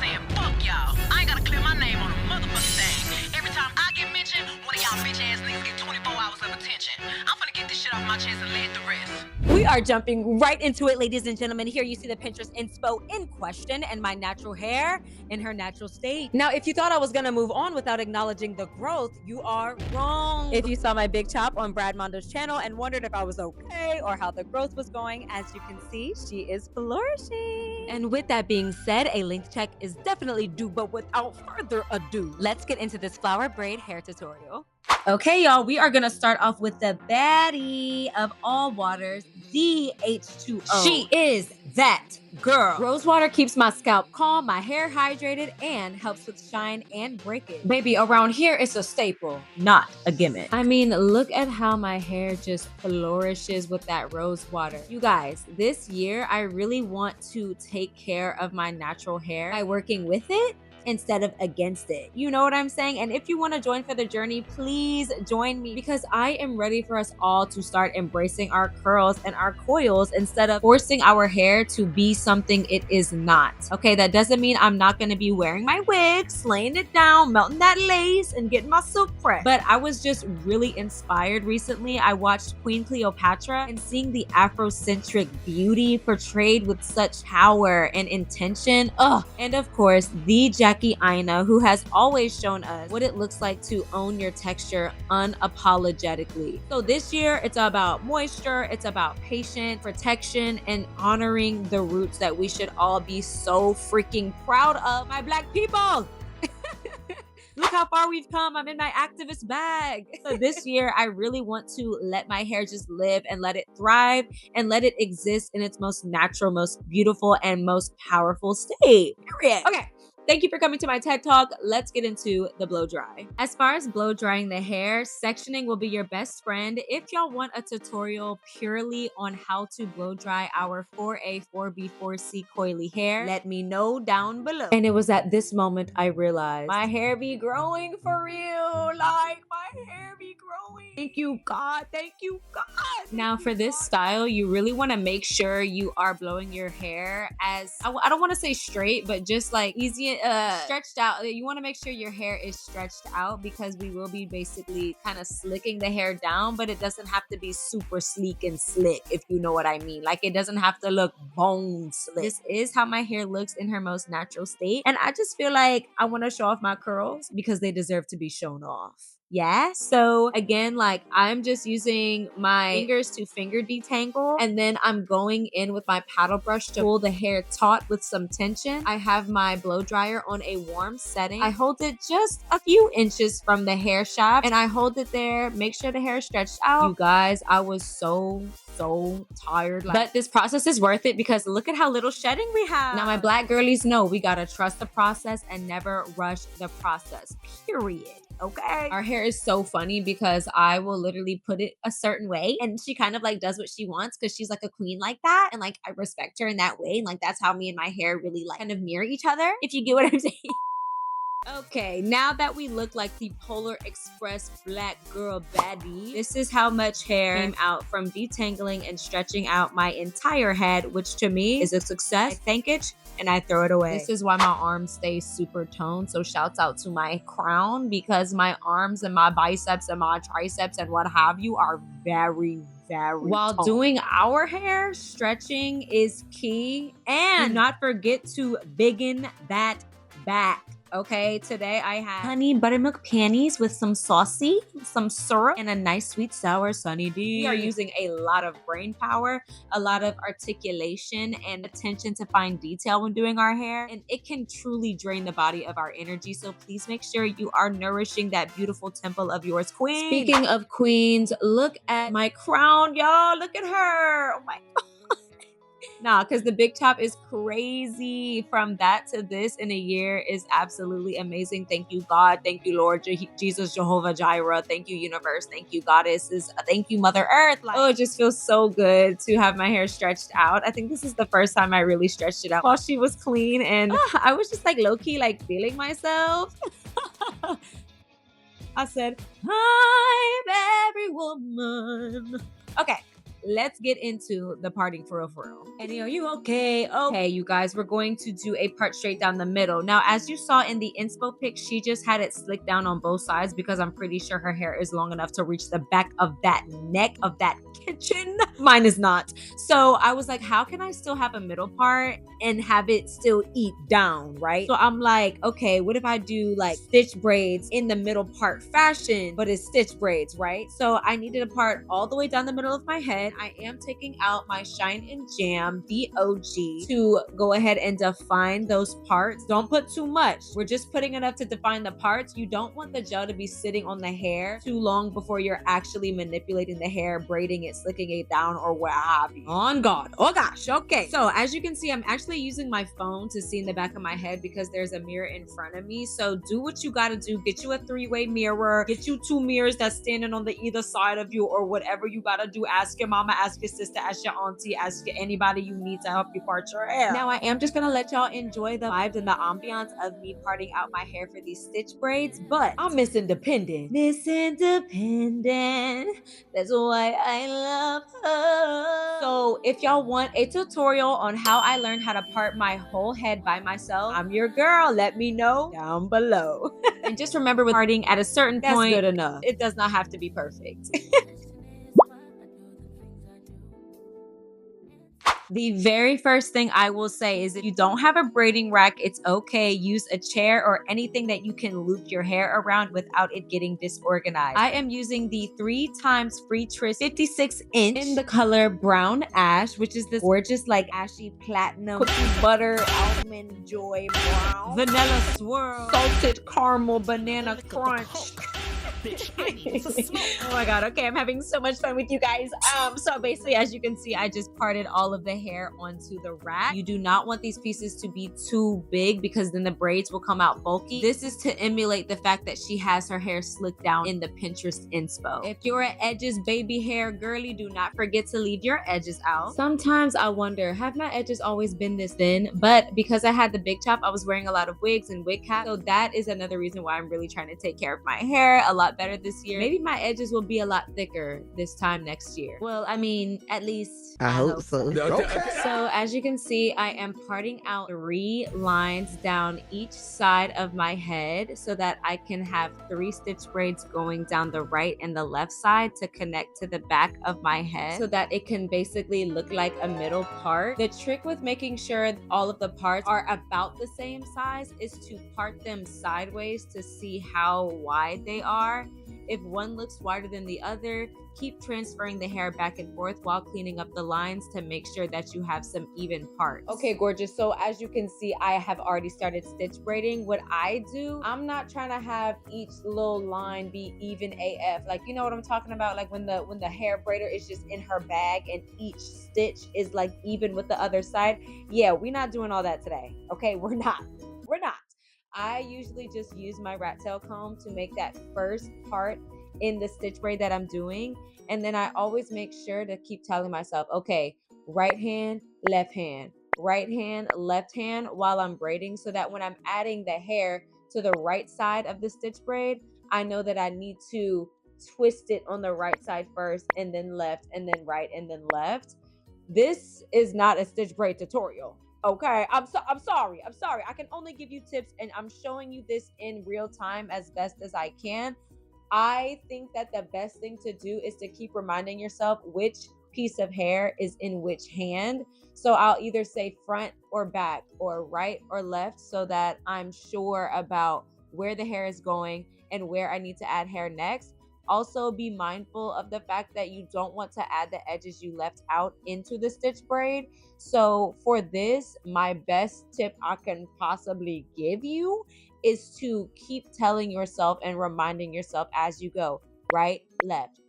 saying, fuck y'all. I ain't gotta clear my name on a motherfucking thing. Every time I get mentioned, one of y'all bitch ass niggas get 24 hours of attention. I'm finna get this shit off my chest and let the rest. We are jumping right into it, ladies and gentlemen. Here you see the Pinterest inspo in question and my natural hair in her natural state. Now, if you thought I was gonna move on without acknowledging the growth, you are wrong. If you saw my big chop on Brad Mondo's channel and wondered if I was okay or how the growth was going, as you can see, she is flourishing. And with that being said, a length check is definitely due, but without further ado, let's get into this flower braid hair tutorial. Okay, y'all, we are gonna start off with the baddie of all waters, the H2O. She is that girl. Rose water keeps my scalp calm, my hair hydrated, and helps with shine and breakage. Baby, around here, it's a staple, not a gimmick. I mean, look at how my hair just flourishes with that rose water. You guys, this year, I really want to take care of my natural hair by working with it instead of against it. You know what I'm saying? And if you want to join for the journey, please join me, because I am ready for us all to start embracing our curls and our coils instead of forcing our hair to be something it is not. Okay, that doesn't mean I'm not going to be wearing my wig, slaying it down, melting that lace, and getting my silk press. But I was just really inspired recently. I watched Queen Cleopatra, and seeing the Afrocentric beauty portrayed with such power and intention. And of course, the Jackie Aina, who has always shown us what it looks like to own your texture unapologetically. So this year, it's about moisture, it's about patience, protection, and honoring the roots that we should all be so freaking proud of, my Black people. Look how far we've come. I'm in my activist bag. So this year, I really want to let my hair just live and let it thrive and let it exist in its most natural, most beautiful, and most powerful state. Period. Okay. Thank you for coming to my TED Talk. Let's get into the blow dry. As far as blow drying the hair, sectioning will be your best friend. If y'all want a tutorial purely on how to blow dry our 4A, 4B, 4C coily hair, let me know down below. And it was at this moment I realized my hair be growing for real. Like, my hair be growing. Thank you, God. Thank you, God. Now for this style, you really want to make sure you are blowing your hair as, I don't want to say straight, but just like easy, stretched out. You want to make sure your hair is stretched out, because we will be basically kind of slicking the hair down, but it doesn't have to be super sleek and slick, if you know what I mean. Like, it doesn't have to look bone slick. This is how my hair looks in her most natural state. And I just feel like I want to show off my curls because they deserve to be shown off. Yeah. So again, like, I'm just using my fingers to finger detangle, and then I'm going in with my paddle brush to pull the hair taut with some tension. I have my blow dryer on a warm setting. I hold it just a few inches from the hair shaft, and I hold it there. Make sure the hair is stretched out. You guys, I was so tired. But this process is worth it, because look at how little shedding we have. Now, my Black girlies know we gotta trust the process and never rush the process, period. Okay. Our hair is so funny because I will literally put it a certain way, and she kind of like does what she wants because she's like a queen like that. And like, I respect her in that way. And like, that's how me and my hair really like kind of mirror each other, if you get what I'm saying. Okay, now that we look like the Polar Express Black girl baddie, this is how much hair came out from detangling and stretching out my entire head, which to me is a success. I thank it and I throw it away. This is why my arms stay super toned. So shouts out to my crown, because my arms and my biceps and my triceps and what have you are very while toned. Doing our hair, stretching is key. And do not forget to biggin that back. Okay, today I have honey buttermilk panties with some saucy, some syrup, and a nice sweet sour Sunny D. We are using a lot of brain power, a lot of articulation, and attention to fine detail when doing our hair, and it can truly drain the body of our energy. So please make sure you are nourishing that beautiful temple of yours, queen. Speaking of queens, look at my crown, y'all. Look at her. Oh my God. Nah, because the big top is crazy. From that to this in a year is absolutely amazing. Thank you, God. Thank you, Lord Jesus, Jehovah Jireh. Thank you, universe. Thank you, goddesses. Thank you, Mother Earth. Like, oh, it just feels so good to have my hair stretched out. I think this is the first time I really stretched it out while she was clean, and I was just like low-key like feeling myself. I said, I'm every woman. Okay. let's get into the parting for real. And you okay? Okay, you guys, we're going to do a part straight down the middle. Now, as you saw in the inspo pic, she just had it slicked down on both sides because I'm pretty sure her hair is long enough to reach the back of that neck of that kitchen. Mine is not. So I was like, how can I still have a middle part and have it still eat down, right? So I'm like, okay, what if I do like stitch braids in the middle part fashion, but it's stitch braids, right? So I needed a part all the way down the middle of my head. I am taking out my Shine and Jam, the OG, to go ahead and define those parts. Don't put too much. We're just putting enough to define the parts. You don't want the gel to be sitting on the hair too long before you're actually manipulating the hair, braiding it, slicking it down, or what have you. On God. Oh gosh. Okay. So as you can see, I'm actually using my phone to see in the back of my head because there's a mirror in front of me. So do what you gotta do. Get you a 3-way mirror. Get you 2 mirrors that's standing on the either side of you, or whatever you gotta do. Ask your mama, ask your sister, ask your auntie, ask anybody you need to help you part your hair. Now I am just gonna let y'all enjoy the vibes and the ambiance of me parting out my hair for these stitch braids, but I'm Miss Independent. Miss Independent. That's why I love her. So if y'all want a tutorial on how I learned how to part my whole head by myself, I'm your girl. Let me know down below. And just remember, with parting at a certain point, that's good enough. It does not have to be perfect. The very first thing I will say is if you don't have a braiding rack, it's okay. Use a chair or anything that you can loop your hair around without it getting disorganized. I am using the 3x Free Twist 56-inch in the color Brown Ash, which is this gorgeous like ashy platinum cookie butter almond joy brown vanilla swirl salted caramel banana crunch. Oh my god, okay, I'm having so much fun with you guys. So basically, as you can see, I just parted all of the hair onto the rack. You do not want these pieces to be too big because then the braids will come out bulky. This is to emulate the fact that she has her hair slicked down in the Pinterest inspo. If you're an edges baby hair girly, do not forget to leave your edges out. Sometimes I wonder, have my edges always been this thin? But because I had the big chop, I was wearing a lot of wigs and wig caps, so that is another reason why I'm really trying to take care of my hair a lot better this year. Maybe my edges will be a lot thicker this time next year. Well, I mean, at least I hope so. Okay. So as you can see, I am parting out 3 lines down each side of my head so that I can have 3 stitch braids going down the right and the left side to connect to the back of my head so that it can basically look like a middle part. The trick with making sure all of the parts are about the same size is to part them sideways to see how wide they are. If one looks wider than the other, keep transferring the hair back and forth while cleaning up the lines to make sure that you have some even parts. Okay, gorgeous. So as you can see, I have already started stitch braiding. What I do, I'm not trying to have each little line be even AF. Like, you know what I'm talking about? Like when the hair braider is just in her bag and each stitch is like even with the other side. Yeah, we're not doing all that today. Okay, we're not. I usually just use my rat tail comb to make that first part in the stitch braid that I'm doing. And then I always make sure to keep telling myself, okay, right hand, left hand, right hand, left hand while I'm braiding, so that when I'm adding the hair to the right side of the stitch braid, I know that I need to twist it on the right side first and then left and then right and then left. This is not a stitch braid tutorial. Okay, I'm sorry. I can only give you tips, and I'm showing you this in real time as best as I can. I think that the best thing to do is to keep reminding yourself which piece of hair is in which hand. So I'll either say front or back or right or left so that I'm sure about where the hair is going and where I need to add hair next. Also, be mindful of the fact that you don't want to add the edges you left out into the stitch braid. So for this, my best tip I can possibly give you is to keep telling yourself and reminding yourself as you go, right, left,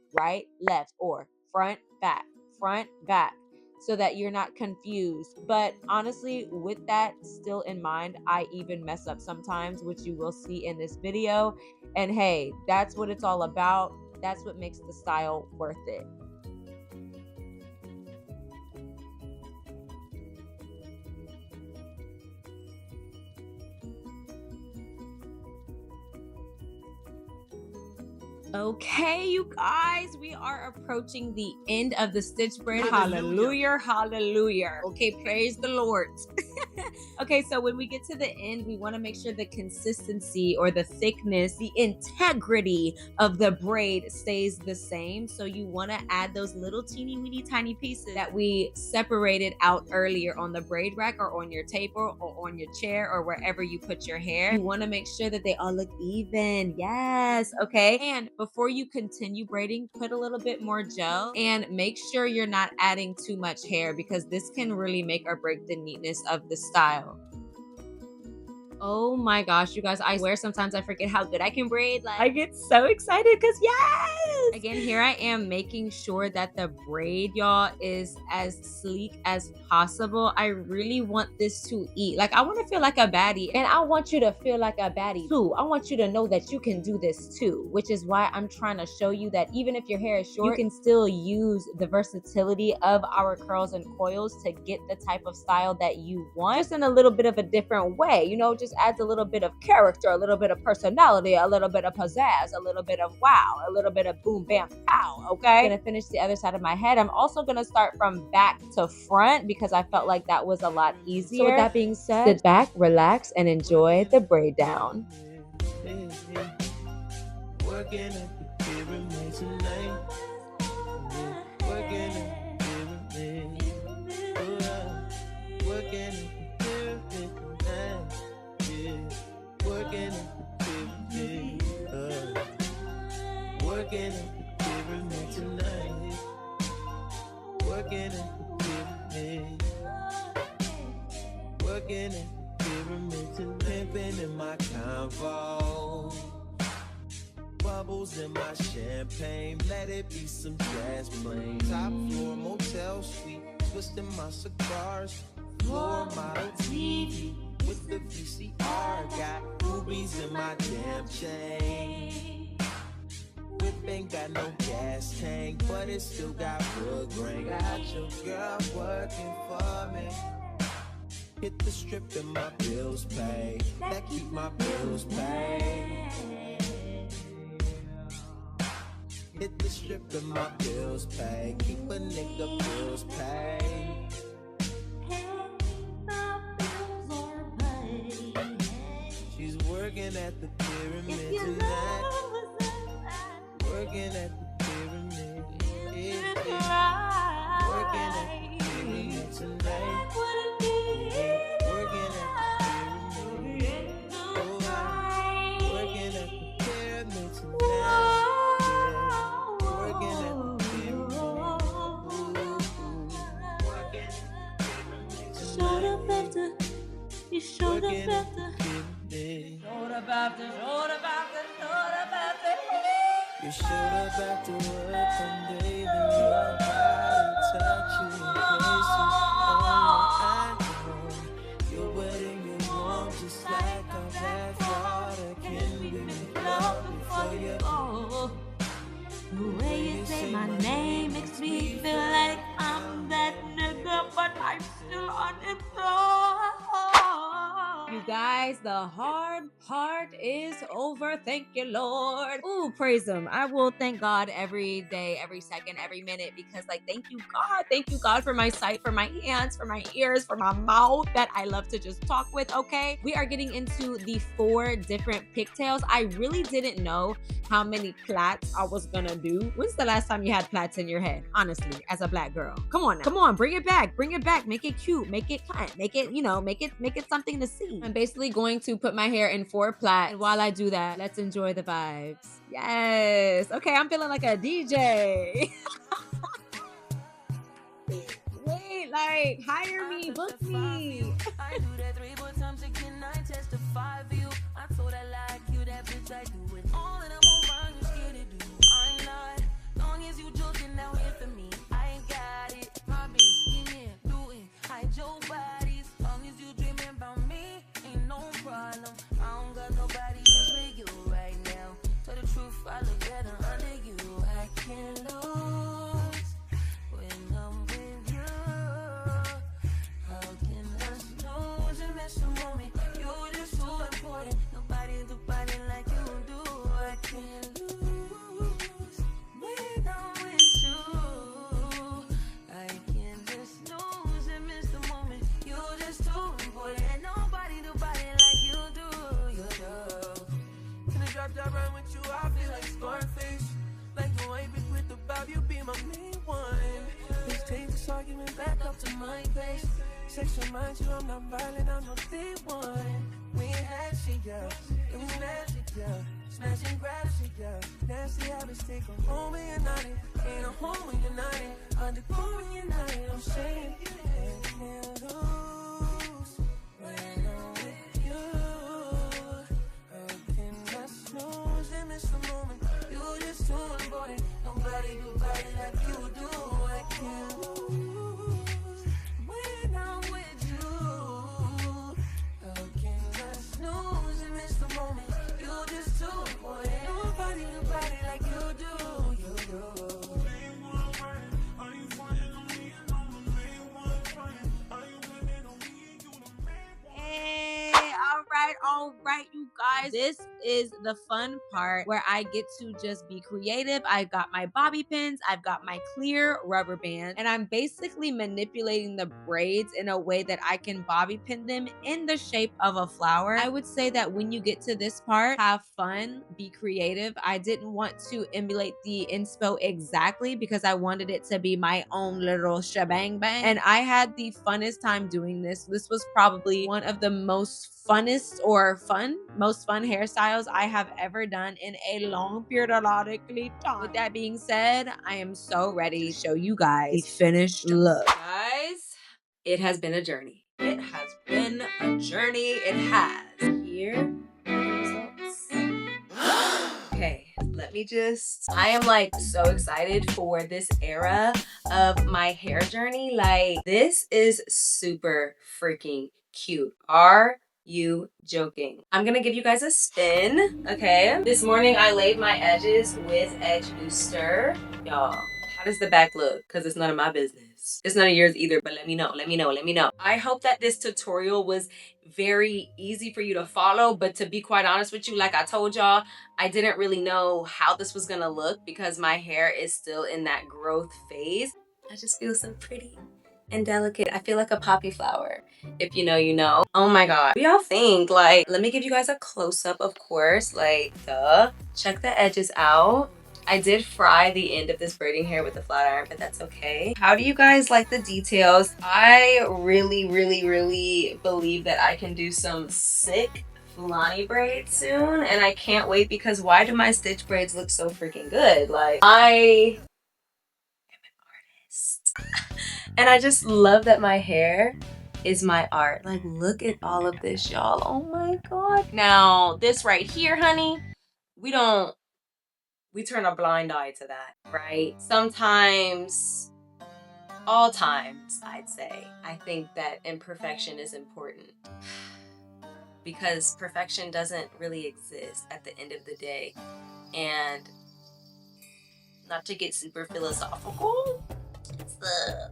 or front, back, so that you're not confused. But honestly, with that still in mind, I even mess up sometimes, which you will see in this video. And hey, that's what it's all about. That's what makes the style worth it. Okay, you guys, we are approaching the end of the stitch braid. Hallelujah, hallelujah. Okay, praise the Lord. Okay, so when we get to the end, we want to make sure the consistency or the thickness, the integrity of the braid stays the same. So you want to add those little teeny weeny tiny pieces that we separated out earlier on the braid rack or on your table or on your chair or wherever you put your hair. You want to make sure that they all look even. Yes, okay. And before you continue braiding, put a little bit more gel and make sure you're not adding too much hair because this can really make or break the neatness of the style. Oh my gosh, you guys, I swear sometimes I forget how good I can braid. Like, I get so excited because yes! Again, here I am making sure that the braid, y'all, is as sleek as possible. I really want this to eat. Like, I want to feel like a baddie, and I want you to feel like a baddie too. I want you to know that you can do this too, which is why I'm trying to show you that even if your hair is short, you can still use the versatility of our curls and coils to get the type of style that you want, just in a little bit of a different way, you know, just adds a little bit of character, a little bit of personality, a little bit of pizzazz, a little bit of wow, a little bit of boom, bam, pow, okay? I'm gonna finish the other side of my head. I'm also gonna start from back to front because I felt like that was a lot easier. So with that being said, sit back, relax, and enjoy the braid down. Working at the pyramid tonight. Working at the pyramid. Working at the pyramid tonight. Working at the pyramid. Working at the pyramid tonight. Working at the pyramid. Working at the pyramid tonight. Pimping in my convo. Bubbles in my champagne. Let it be some jazz playing. Top floor motel suite. Twisting my cigars. Floor model TV. With the VCR, got rubies in my damn chain. Whip ain't got no gas tank, but it still got wood grain. Got your girl working for me. Hit the strip and my bills paid. That keep my bills paid. Hit the strip and my bills paid. Keep a nigga bills paid. She's working at the pyramid tonight. Working at the pyramid. Yeah. Working at the pyramid tonight. Working at the pyramid. Oh, working at the pyramid tonight. Working at the pyramid. Working at the pyramid tonight. Showed up after, you showed up after. You showed up after work and baby, your body touching places only I know. You're wetting me warm just like a bath water can be love before you go. The way you say my name makes me feel like I'm that nigga, but I'm still unemployed. You guys, the hard part is over. Thank you, Lord. Ooh, praise him. I will thank God every day, every second, every minute, because like, thank you, God. Thank you, God, for my sight, for my hands, for my ears, for my mouth that I love to just talk with, okay? We are getting into the 4 different pigtails. I really didn't know how many plaits I was gonna do. When's the last time you had plaits in your head? Honestly, as a black girl. Come on now. Come on, bring it back. Bring it back. Make it cute. Make it kind. Make it, you know, make it something to see. I'm basically going to put my hair in 4 plaits. And while I do that, let's enjoy the vibes. Yes. Okay, I'm feeling like a DJ. Wait, like, hire me, book me. I do that 3-4 times, I cannot testify for you. I told I like you, that bitch, I do it all, and I'm around, you scared to do. I'm not, long as you joking now here for me. I ain't got it, robbing, scheming, looting, hide your bodies. Long as you dreaming about me, ain't no problem. I don't got nobody just for you right now. Tell the truth, I look better under you. I can't lose when I'm with you. How can I lose and miss a moment? You're just so important. Nobody do body like you do. text remind you I'm not violent, I'm no day one. We ain't had shit, yeah. It was magic, yeah. Smash and grab shit, yeah. Nasty habits take a home when you're not in. Ain't a home when you're not in. Underground when you're not in. I'm saying, I can't lose when I'm with you. How can I snooze and miss the moment? You just too important. Nobody do body like you do. I can't lose when I'm with you. How can I snooze and miss the moment? You just too important. Nobody do body like you do. You do. Hey, all right, you guys. This is the fun part where I get to just be creative. I've got my bobby pins, I've got my clear rubber band, and I'm basically manipulating the braids in a way that I can bobby pin them in the shape of a flower. I would say that when you get to this part, have fun, be creative. I didn't want to emulate the inspo exactly because I wanted it to be my own little shebang bang, and I had the funnest time doing this. This was probably one of the most most fun hairstyles I have ever done in a long periodically time. With that being said, I am so ready to show you guys the finished look. Guys, it has been a journey. It has been a journey. It has. Here are the results. Okay, I am like so excited for this era of my hair journey. Like, this is super freaking cute. Are you joking? I'm gonna give you guys a spin, okay? This morning I laid my edges with Edge Booster. Y'all, how does the back look? Because it's none of my business. It's none of yours either, but let me know. I hope that this tutorial was very easy for you to follow, but to be quite honest with you, like I told y'all, I didn't really know how this was gonna look because my hair is still in that growth phase. I just feel so pretty and delicate. I feel like a poppy flower. If you know, you know. Oh my god. What do y'all think? Like, let me give you guys a close-up, of course. Like, duh. Check the edges out. I did fry the end of this braiding hair with a flat iron, but that's okay. How do you guys like the details? I really believe that I can do some sick Fulani braids soon, and I can't wait because why do my stitch braids look so freaking good? Like, I am an artist. And I just love that my hair is my art. Like, look at all of this, y'all. Oh my god. Now, this right here, honey, we turn a blind eye to that, right? Sometimes, all times, I'd say, I think that imperfection is important because perfection doesn't really exist at the end of the day. And not to get super philosophical, it's the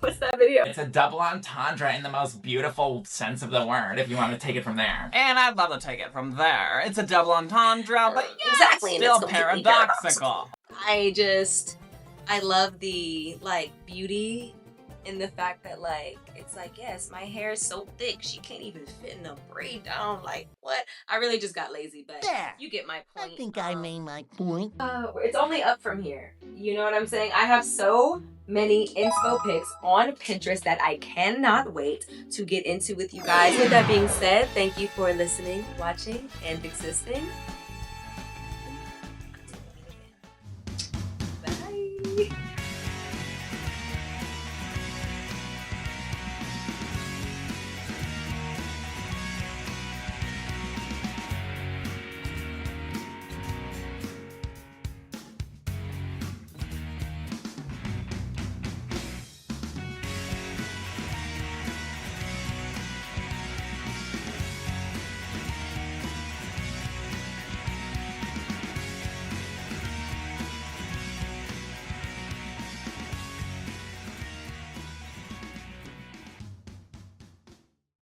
what's that video? It's a double entendre in the most beautiful sense of the word, if you want to take it from there. And I'd love to take it from there. It's a double entendre, but yeah, exactly, it's still and it's paradoxical. I love the, like, beauty in the fact that, like, it's like, yes, my hair is so thick, she can't even fit in a braid down. Like, what? I really just got lazy, but There. you get my point. I think I made my point. It's only up from here. You know what I'm saying? I have so many inspo pics on Pinterest that I cannot wait to get into with you guys. With that being said, thank you for listening, watching, and existing.